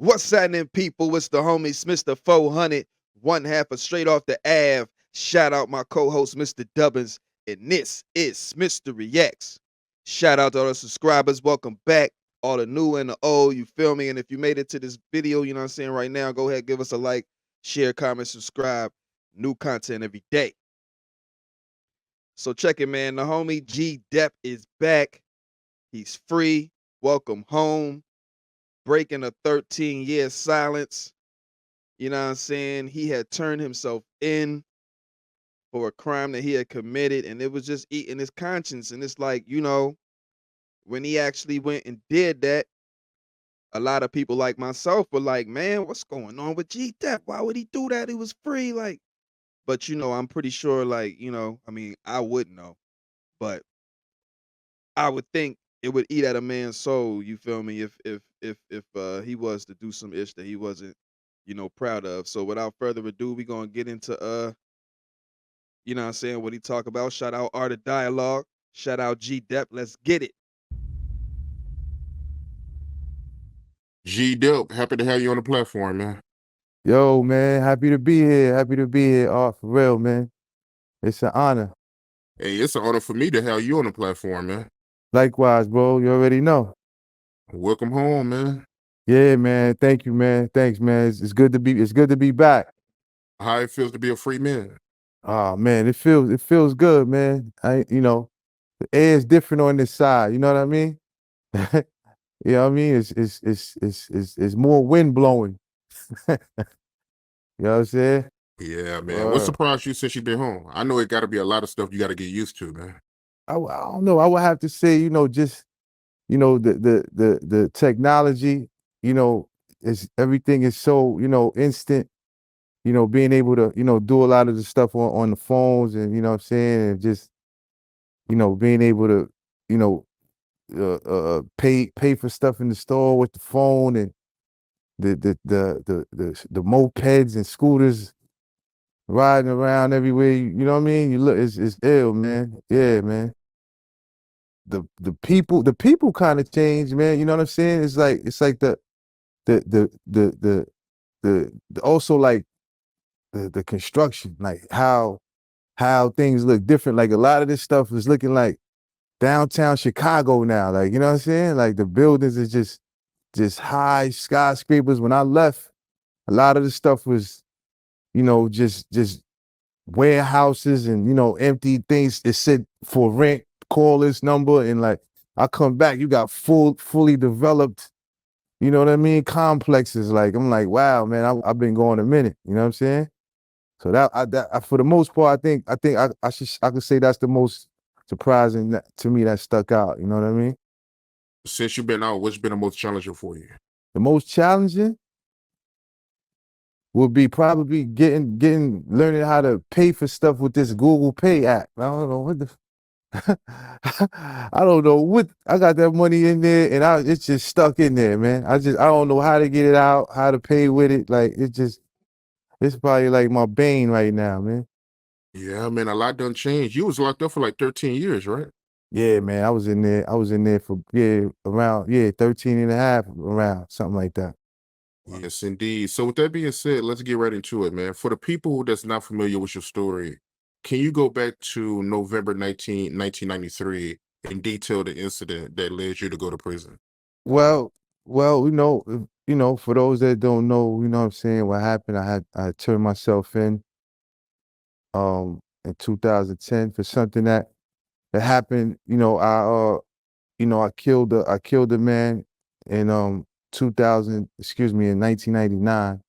What's happening, people? It's the homie Smitster 400, one half of Straight Off the Ave. Shout out my co-host, Mr. Dubbins, and this is Smitster Reacts. Shout out to all the subscribers. Welcome back. All the new and the old, you feel me? And if you made it to this video, you know what I'm saying, right now, go ahead, give us a like, share, comment, subscribe. New content every day. So check it, man. The homie G Depp is back. He's free. Welcome home. Breaking a 13-year silence. You know what I'm saying? He had turned himself in for a crime that he had committed, and it was just eating his conscience. And it's like, when he actually went and did that, a lot of people like myself were like, man, what's going on with G Depp? Why would he do that? He was free. Like, but I'm pretty sure, like, I mean, I wouldn't know, but I would think it would eat at a man's soul, you feel me, if he was to do some ish that he wasn't, proud of. So without further ado, we gonna get into you know what I'm saying, what he talk about. Shout out Art of Dialogue. Shout out G Depp. Let's get it. G Dope, happy to have you on the platform, man. Yo, man, happy to be here. Happy to be here. Oh, for real, man. It's an honor. Hey, it's an honor for me to have you on the platform, man. Likewise, bro. You already know. Welcome home, man. Yeah, man. Thank you, man. Thanks, man. It's good to be back. How it feels to be a free man. Oh man, it feels good, man. The air is different on this side. You know what I mean? You know what I mean? It's more wind blowing. You know what I'm saying? Yeah, man. What surprised you since you been home? I know it got to be a lot of stuff you got to get used to, man. I don't know. I would have to say, just the technology, is everything is so, instant, being able to, do a lot of the stuff on the phones and you know what I'm saying, and just, being able to, you know, pay for stuff in the store with the phone and the mopeds and scooters riding around everywhere. You know what I mean? You look, it's ill, man. Yeah, man. The people kind of change, man. You know what I'm saying? It's like the the the the also like the construction, like how things look different. Like a lot of this stuff is looking like downtown Chicago now. Like, you know what I'm saying? Like the buildings is just high skyscrapers. When I left, a lot of the stuff was, just warehouses and empty things that said for rent, call this number, and like I come back, you got fully developed, you know what I mean, complexes. Like I'm like, wow, man, I've been going a minute. You know what I'm saying? So for the most part, I could say that's the most surprising to me that stuck out. You know what I mean? Since you've been out, what's been the most challenging for you? The most challenging would be probably learning how to pay for stuff with this Google Pay app. I don't know what the I don't know what I got that money in there and it's just stuck in there, man. I don't know how to get it out, how to pay with it. Like it's probably like my bane right now, man. Yeah, man, a lot done changed. You was locked up for like 13 years, right? Yeah, man. I was in there for around 13 and a half, around something like that. Yes, indeed. So with that being said, let's get right into it, man. For the people that's not familiar with your story, can you go back to November 1993 and detail the incident that led you to go to prison? Well, for those that don't know, you know what I'm saying, what happened, I turned myself in 2010 for something that happened. I killed a man in in 1999,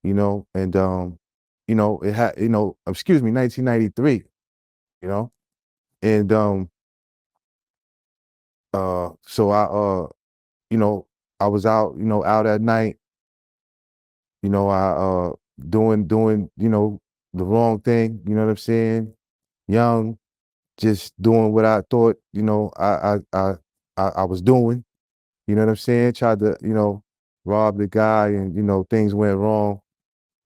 and it had, 1993, you know, and so you know, I was out at night, I doing, the wrong thing, you know what I'm saying? Young, just doing what I thought, I was doing, you know what I'm saying? Tried to, rob the guy and, things went wrong.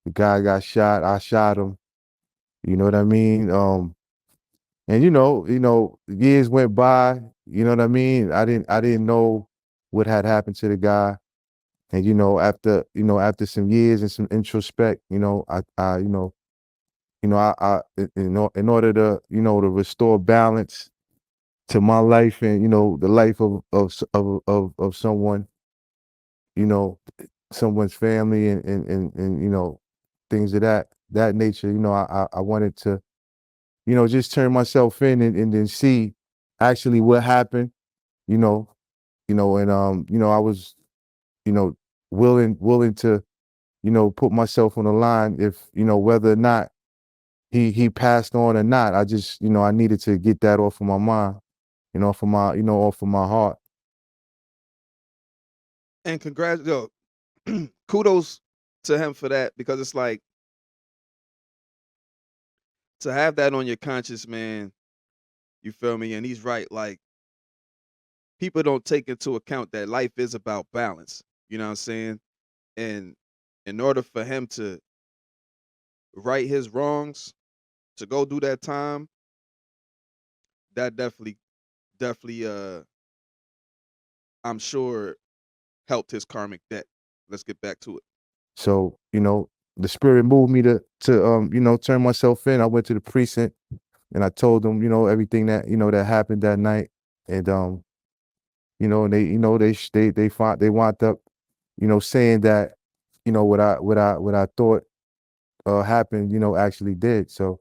The guy got shot, I shot him, you know what I mean? And years went by, you know what I mean? I didn't know what had happened to the guy. And after some years and some introspect, I in order to to restore balance to my life and the life of someone, you know, someone's family and things of that nature. I wanted to just turn myself in and then see actually what happened. You know, and I was you know willing to put myself on the line if whether or not he passed on or not. I just I needed to get that off of my mind, off of my heart. And congrats, yo, kudos to him for that, because it's like, to have that on your conscience, man. You feel me? And he's right. Like, people don't take into account that life is about balance. You know what I'm saying? And in order for him to right his wrongs, to go do that time, that definitely, I'm sure, helped his karmic debt. Let's get back to it. So the spirit moved me to turn myself in. I went to the precinct and I told them everything that that happened that night. And and they wound up saying that what I thought happened actually did. So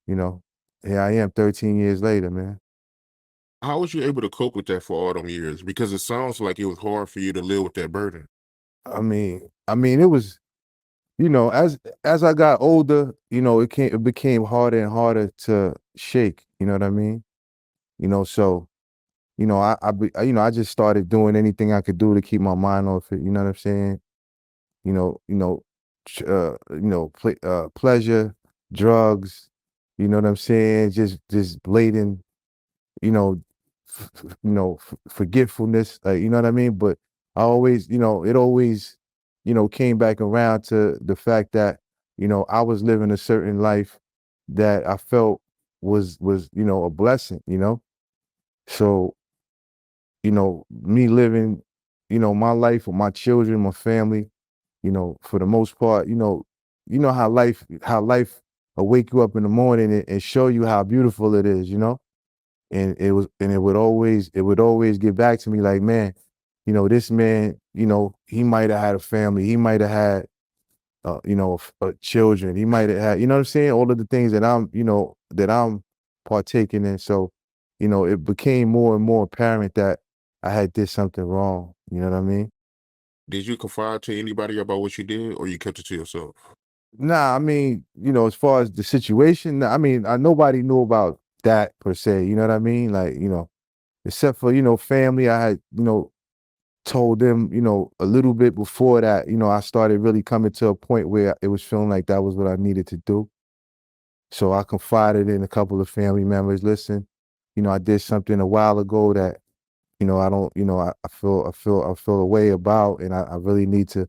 you know here I am 13 years later, man. How was you able to cope with that for all them years? Because it sounds like it was hard for you to live with that burden. I mean it was as I got older, it became harder and harder to shake, you know what I mean? So I just started doing anything I could do to keep my mind off it, you know what I'm saying? You know, you know, pleasure, drugs, you know what I'm saying? Just blatant, you know, forgetfulness, you know what I mean? But I always, it always, came back around to the fact that, I was living a certain life that I felt was a blessing, So, me living, my life with my children, my family, for the most part, how life will wake you up in the morning and show you how beautiful it is, and it would always get back to me like, man, this man, he might have had a family, he might have had children, he might have had, you know what I'm saying, all of the things that I'm partaking in. So it became more and more apparent that I had did something wrong, you know what I mean? Did you confide to anybody about what you did, or you kept it to yourself? Nah, I mean, as far as the situation, I mean, nobody knew about that per se, you know what I mean? Like, except for, family. I had, told them, a little bit before that, I started really coming to a point where it was feeling like that was what I needed to do. So I confided in a couple of family members. Listen, I did something a while ago that, I don't, I feel a way about, and I really need to,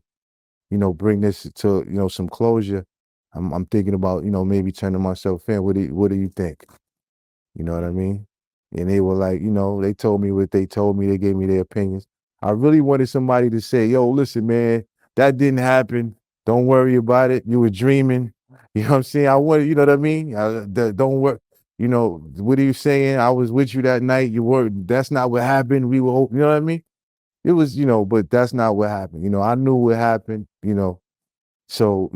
bring this to, some closure. I'm thinking about, maybe turning myself in. What do you think? You know what I mean? And they were like, they told me what they told me. They gave me their opinions. I really wanted somebody to say, yo, listen, man, that didn't happen. Don't worry about it. You were dreaming. You know what I'm saying? I wanted, you know what I mean? Don't worry. What are you saying? I was with you that night. You were, that's not what happened. We were, you know what I mean? It was, but that's not what happened. I knew what happened, so,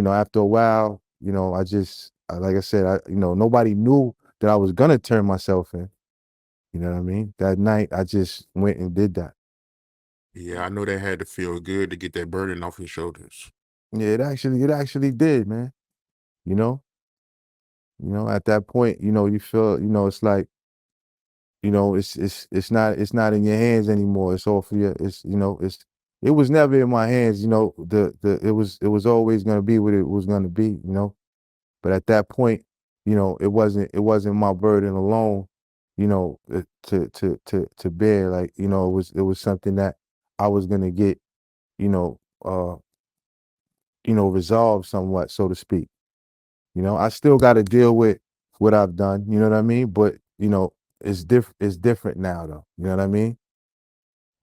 after a while, like I said, nobody knew that I was gonna turn myself in. You know what I mean? That night, I just went and did that. Yeah, I know that had to feel good to get that burden off your shoulders. Yeah, it actually did, man. You know, at that point, you feel, it's like, it's not in your hands anymore. It's all for you. It was never in my hands. It was always gonna be what it was gonna be. But at that point, it wasn't my burden alone, to bear. Like, it was something that I was gonna get, you know, uh, resolved somewhat, so to speak. I still gotta deal with what I've done, you know what I mean? But, it's different now though. You know what I mean?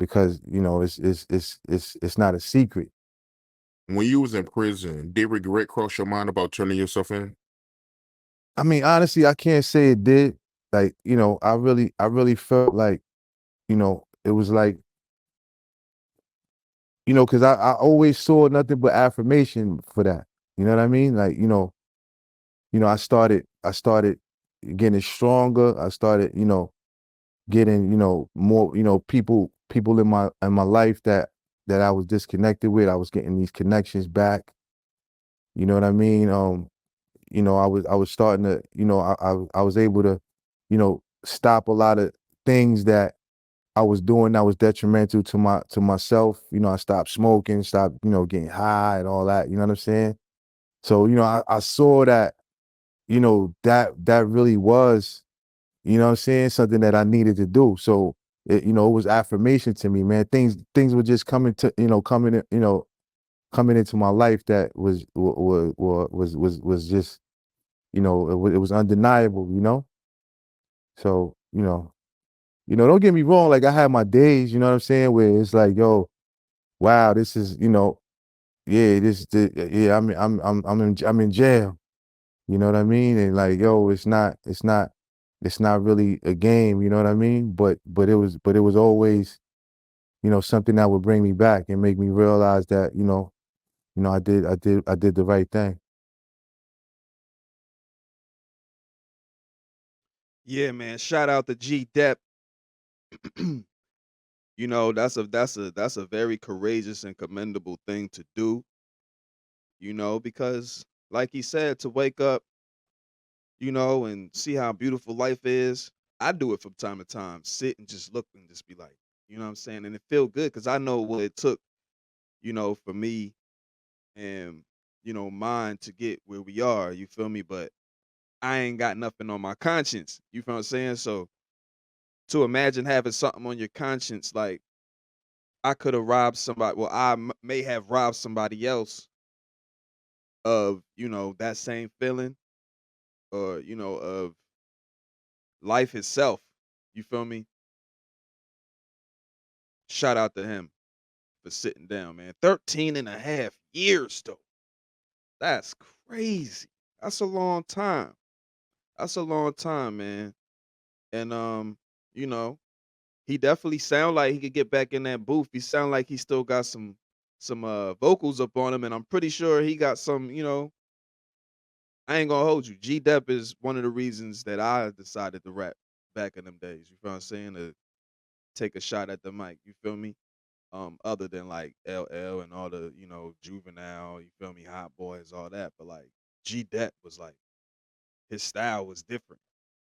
because it's not a secret. When you was in prison, did regret cross your mind about turning yourself in? I mean, honestly, I can't say it did. Like, I really felt like, it was like, because I always saw nothing but affirmation for that. You know what I mean? Like, I started getting stronger. I started, getting, more, people in my life that I was disconnected with. I was getting these connections back. You know what I mean? I was starting to, I was able to, stop a lot of things that I was doing that was detrimental to myself. I stopped smoking, stopped, getting high and all that. You know what I'm saying? So, I saw that, that really was, what I'm saying, something that I needed to do. So it was affirmation to me, man. Things were just coming to, coming into my life that was just, it was undeniable, So, don't get me wrong, like I had my days, you know what I'm saying, where it's like, yo, wow, this is, yeah, yeah, I'm in jail. You know what I mean? And like, yo, it's not really a game, you know what I mean? But it was always, something that would bring me back and make me realize that, I did the right thing. Yeah, man. Shout out to G Dep. That's a very courageous and commendable thing to do, because like he said, to wake up, and see how beautiful life is. I do it from time to time. Sit and just look and just be like, you know what I'm saying? And it feel good because I know what it took, for me and, mine to get where we are. You feel me? But I ain't got nothing on my conscience. You feel what I'm saying? So to imagine having something on your conscience, like I could have robbed somebody. Well, may have robbed somebody else of, that same feeling or, of life itself. You feel me? Shout out to him for sitting down, man. 13 and a half years, though. That's crazy. That's a long time. That's a long time, man. And, you know, he definitely sound like he could get back in that booth. He sound like he still got some vocals up on him, and I'm pretty sure he got some, I ain't gonna hold you. G Dep is one of the reasons that I decided to rap back in them days. You feel what I'm saying? To take a shot at the mic. You feel me? Other than like LL and all the, Juvenile, you feel me, Hot Boys, all that. But like G Dep was like his style was different.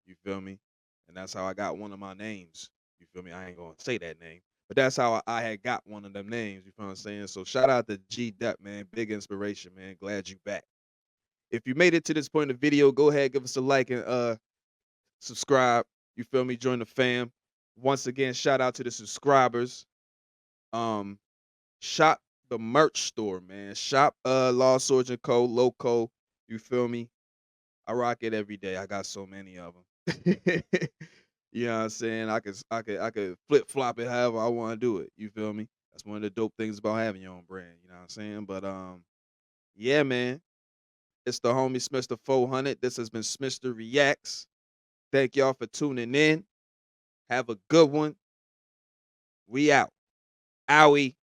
You feel me? And that's how I got one of my names. You feel me? I ain't gonna say that name. But that's how I had got one of them names. You feel what I'm saying? So shout out to G Dep, man. Big inspiration, man. Glad you back. If you made it to this point in the video, go ahead, give us a like and subscribe. You feel me? Join the fam. Once again, shout out to the subscribers. Um, Shop the merch store, man. Shop Law Surgeon Co. Loco. You feel me? I rock it every day. I got so many of them. You know what I'm saying? I could flip flop it however I want to do it. You feel me? That's one of the dope things about having your own brand. You know what I'm saying? But yeah, man. It's the homie Smitster 400. This has been Smitster Reacts. Thank y'all for tuning in. Have a good one. We out. Owie.